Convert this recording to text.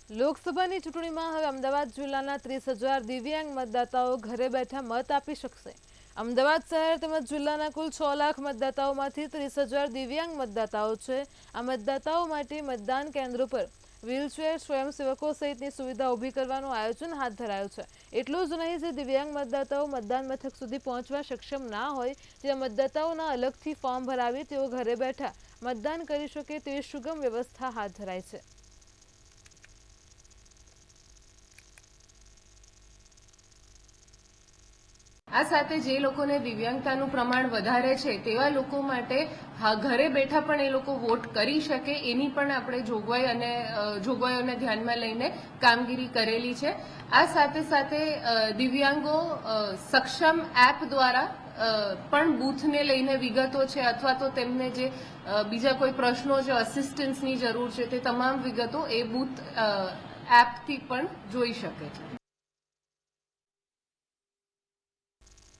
લોકસભાની ચૂંટણીમાં હવે અમદાવાદ જિલ્લાના 30,000 દિવ્યાંગ મતદાતાઓ ઘરે બેઠા મત આપી શકશે। અમદાવાદ શહેર તેમજ જિલ્લાના કુલ 6 લાખ મતદાતાઓમાંથી 30,000 દિવ્યાંગ મતદાતાઓ છે। આ મતદાતાઓ માટે મતદાન કેન્દ્રો પર વ્હીલચેર, સ્વયંસેવકો સહિતની સુવિધા ઊભી કરવાનું આયોજન હાથ ધરાયું છે। એટલું જ નહીં, જે દિવ્યાંગ મતદાતાઓ મતદાન મથક સુધી પહોંચવા સક્ષમ ના હોય તેવા મતદાતાઓના અલગથી ફોર્મ ભરાવી તેઓ ઘરે બેઠા મતદાન કરી શકે તેવી સુગમ વ્યવસ્થા હાથ ધરાઈ છે। આ સાથે જે લોકોને દિવ્યાંગતાનું પ્રમાણ વધારે છે તેવા લોકો માટે ઘરે બેઠા પણ એ લોકો વોટ કરી શકે એની પણ આપણે જોગવાઈઓને ધ્યાનમાં લઈને કામગીરી કરેલી છે। આ સાથે સાથે દિવ્યાંગો સક્ષમ એપ દ્વારા પણ બૂથને લઈને વિગતો છે અથવા તો તેમને જે બીજા કોઈ પ્રશ્નો છે, અસિસ્ટન્સની જરૂર છે, તે તમામ વિગતો એ બૂથ એપથી પણ જોઈ શકે છે।